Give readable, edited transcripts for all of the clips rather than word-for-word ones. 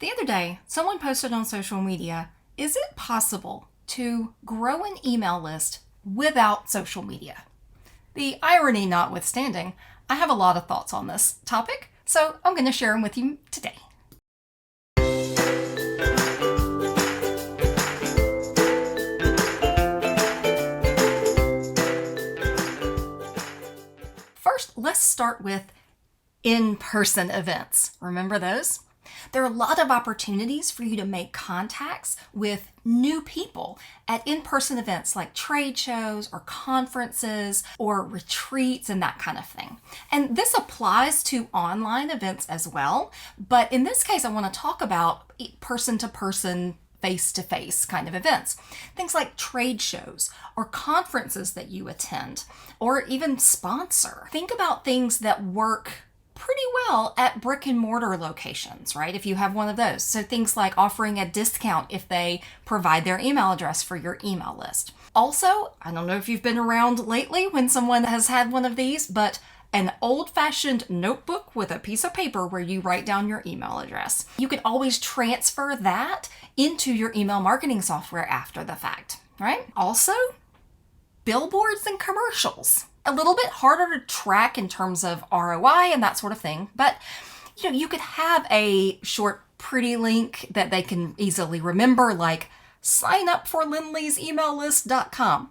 The other day, someone posted on social media, is it possible to grow an email list without social media? The irony notwithstanding, I have a lot of thoughts on this topic, so I'm going to share them with you today. First, let's start with in-person events. Remember those? There are a lot of opportunities for you to make contacts with new people at in-person events like trade shows or conferences or retreats and that kind of thing. And this applies to online events as well, but in this case I want to talk about person-to-person, face-to-face kind of events. Things like trade shows or conferences that you attend or even sponsor. Think about things that work pretty well at brick and mortar locations, right? If you have one of those. So things like offering a discount if they provide their email address for your email list. Also, I don't know if you've been around lately when someone has had one of these, but an old-fashioned notebook with a piece of paper where you write down your email address. You could always transfer that into your email marketing software after the fact, right? Also, billboards and commercials. A little bit harder to track in terms of ROI and that sort of thing, but you could have a short, pretty link that they can easily remember, like sign up for lindleysemaillist.com.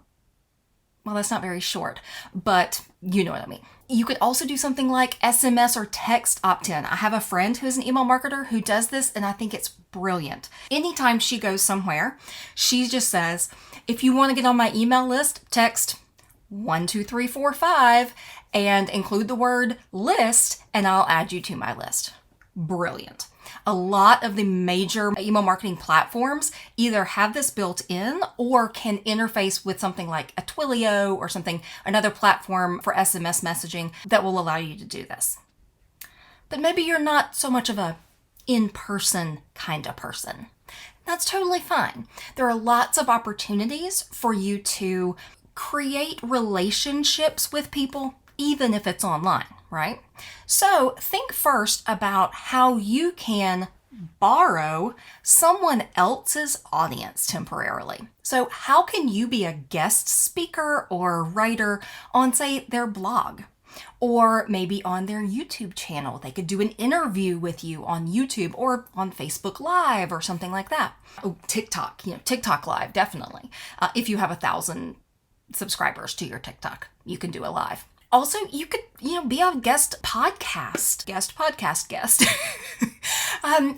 Well, that's not very short, but you know what I mean. You could also do something like SMS or text opt-in. I have a friend who's an email marketer who does this, and I think it's brilliant. Anytime she goes somewhere, she just says, if you want to get on my email list, text 12345 and include the word list, and I'll add you to my list. Brilliant. A lot of the major email marketing platforms either have this built in or can interface with something like Twilio or another platform for SMS messaging that will allow you to do this. But maybe you're not so much of a in-person kind of person. That's totally fine. There are lots of opportunities for you to create relationships with people, even if it's online, right? So think first about how you can borrow someone else's audience temporarily. So how can you be a guest speaker or writer on, say, their blog? Or maybe on their YouTube channel. They could do an interview with you on YouTube or on Facebook Live or something like that. Oh, TikTok, TikTok Live, definitely. If you have 1,000 subscribers to your TikTok, you can do a live. Also, you could, be a guest.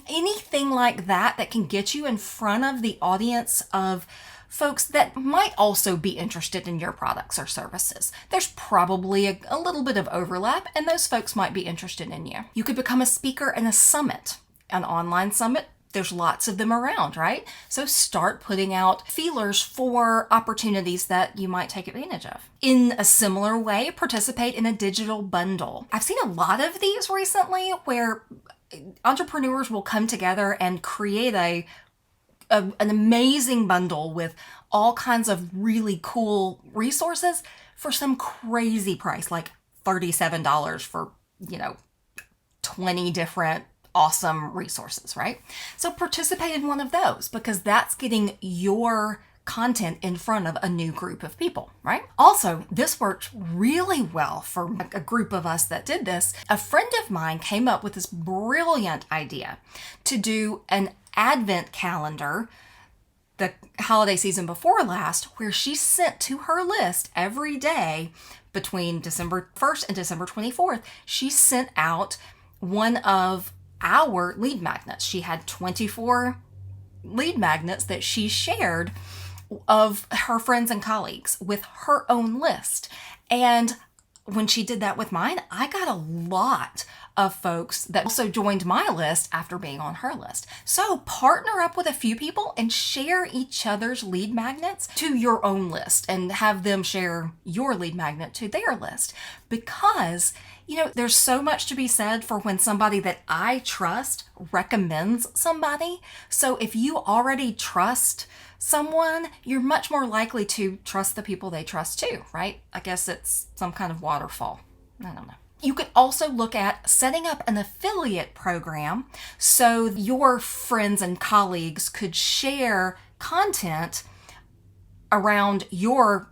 Anything like that can get you in front of the audience of folks that might also be interested in your products or services. There's probably a little bit of overlap, and those folks might be interested in you. You could become a speaker in a summit, an online summit. There's lots of them around, right? So start putting out feelers for opportunities that you might take advantage of. In a similar way, participate in a digital bundle. I've seen a lot of these recently where entrepreneurs will come together and create an amazing bundle with all kinds of really cool resources for some crazy price, like $37 for, 20 different awesome resources, right? So participate in one of those because that's getting your content in front of a new group of people, right? Also, this worked really well for a group of us that did this. A friend of mine came up with this brilliant idea to do an advent calendar the holiday season before last, where she sent to her list every day between December 1st and December 24th, she sent out one of our lead magnets. She had 24 lead magnets that she shared of her friends and colleagues with her own list. And when she did that with mine, I got a lot of folks that also joined my list after being on her list. So partner up with a few people and share each other's lead magnets to your own list and have them share your lead magnet to their list. Because, there's so much to be said for when somebody that I trust recommends somebody. So if you already trust someone, you're much more likely to trust the people they trust too, right? I guess it's some kind of waterfall. I don't know. You could also look at setting up an affiliate program so your friends and colleagues could share content around your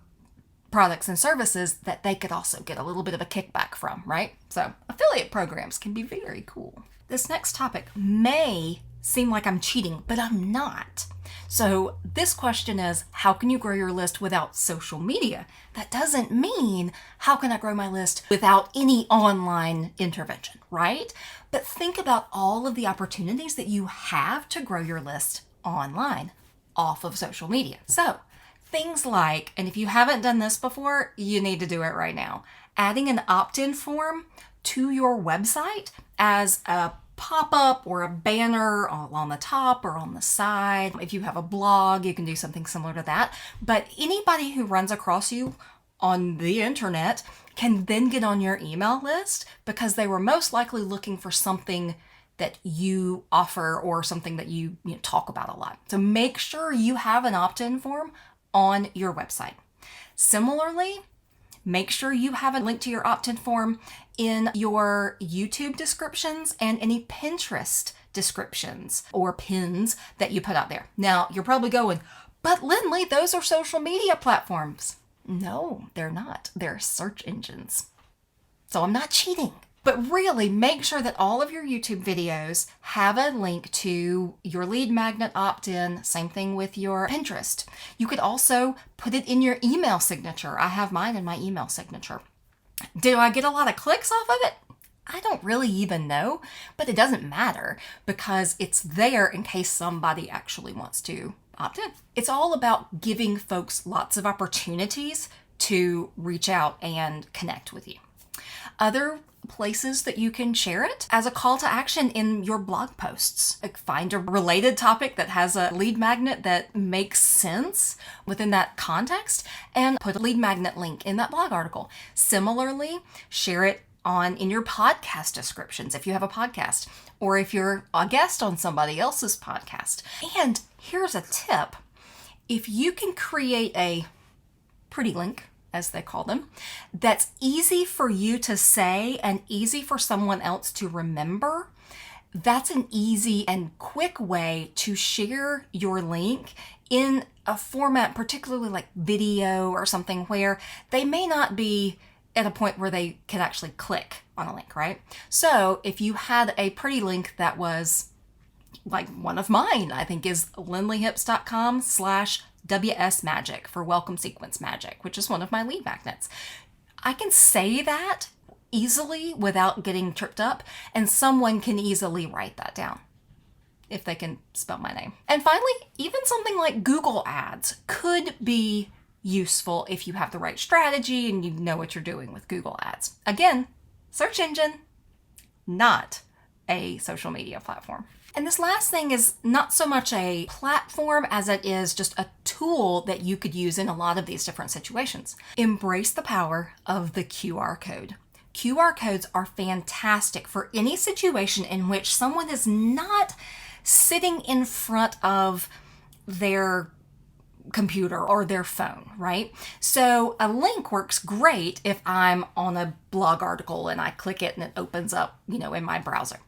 products and services that they could also get a little bit of a kickback from, right? So affiliate programs can be very cool. This next topic may seem like I'm cheating, but I'm not. So this question is, how can you grow your list without social media? That doesn't mean, how can I grow my list without any online intervention, right? But think about all of the opportunities that you have to grow your list online, off of social media. So things like, and if you haven't done this before, you need to do it right now, adding an opt-in form to your website as a pop-up or a banner on the top or on the side. If you have a blog, you can do something similar to that. But anybody who runs across you on the internet can then get on your email list because they were most likely looking for something that you offer or something that you talk about a lot. So make sure you have an opt-in form on your website. Similarly, make sure you have a link to your opt-in form in your YouTube descriptions and any Pinterest descriptions or pins that you put out there. Now, you're probably going, but Lindley, those are social media platforms. No, they're not. They're search engines. So I'm not cheating. But really, make sure that all of your YouTube videos have a link to your lead magnet opt-in. Same thing with your Pinterest. You could also put it in your email signature. I have mine in my email signature. Do I get a lot of clicks off of it? I don't really even know, but it doesn't matter because it's there in case somebody actually wants to opt in. It's all about giving folks lots of opportunities to reach out and connect with you. Other places that you can share it as a call to action in your blog posts. Like find a related topic that has a lead magnet that makes sense within that context and put a lead magnet link in that blog article. Similarly, share it in your podcast descriptions if you have a podcast or if you're a guest on somebody else's podcast. And here's a tip. If you can create a pretty link, as they call them, that's easy for you to say and easy for someone else to remember, that's an easy and quick way to share your link in a format, particularly like video or something where they may not be at a point where they can actually click on a link, right? So if you had a pretty link that was like one of mine, I think is lindleyhips.com/WS Magic for Welcome Sequence Magic, which is one of my lead magnets. I can say that easily without getting tripped up, and someone can easily write that down if they can spell my name. And finally, even something like Google Ads could be useful if you have the right strategy and you know what you're doing with Google Ads. Again, search engine, not a social media platform. And this last thing is not so much a platform as it is just a tool that you could use in a lot of these different situations. Embrace the power of the QR code. QR codes are fantastic for any situation in which someone is not sitting in front of their computer or their phone, right? So a link works great if I'm on a blog article and I click it and it opens up, in my browser.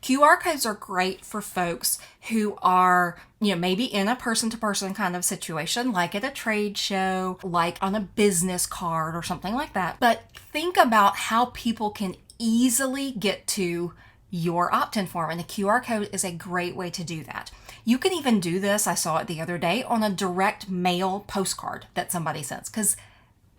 QR codes are great for folks who are, maybe in a person-to-person kind of situation, like at a trade show, like on a business card or something like that. But think about how people can easily get to your opt-in form, and a QR code is a great way to do that. You can even do this, I saw it the other day, on a direct mail postcard that somebody sends, because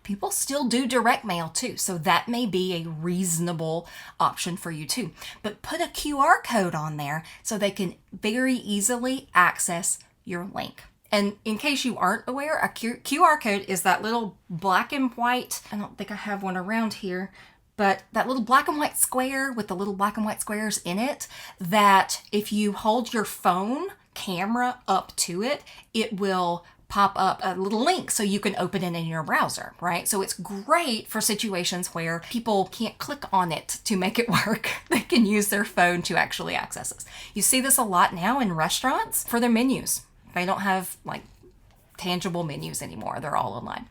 people still do direct mail too, so that may be a reasonable option for you too. But put a QR code on there so they can very easily access your link. And in case you aren't aware, a QR code is that little black and white, I don't think I have one around here, but that little black and white square with the little black and white squares in it, that if you hold your phone camera up to it, it will pop up a little link so you can open it in your browser, right? So it's great for situations where people can't click on it to make it work. They can use their phone to actually access this. You see this a lot now in restaurants for their menus. They don't have like tangible menus anymore. They're all online.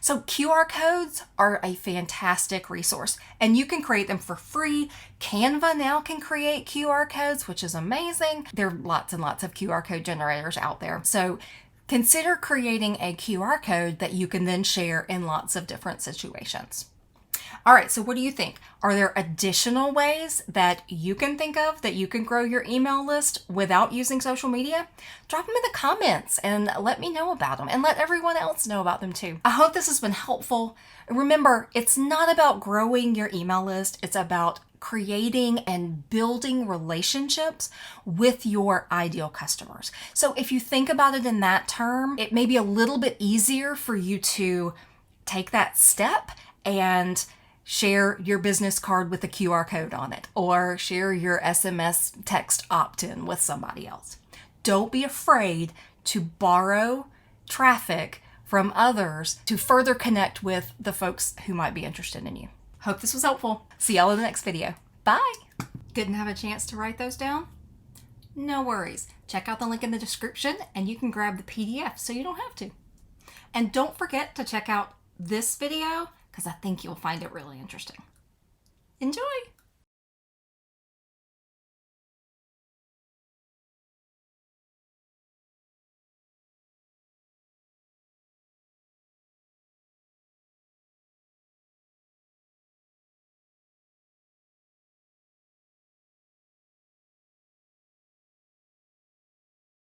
So QR codes are a fantastic resource, and you can create them for free. Canva now can create QR codes, which is amazing. There are lots and lots of QR code generators out there. So consider creating a QR code that you can then share in lots of different situations. All right, so what do you think? Are there additional ways that you can think of that you can grow your email list without using social media? Drop them in the comments and let me know about them, and let everyone else know about them too. I hope this has been helpful. Remember, it's not about growing your email list. It's about creating and building relationships with your ideal customers. So if you think about it in that term, it may be a little bit easier for you to take that step and share your business card with a QR code on it, or share your SMS text opt-in with somebody else. Don't be afraid to borrow traffic from others to further connect with the folks who might be interested in you. Hope this was helpful. See y'all in the next video. Bye. Didn't have a chance to write those down? No worries. Check out the link in the description and you can grab the PDF so you don't have to. And don't forget to check out this video, because I think you'll find it really interesting. Enjoy!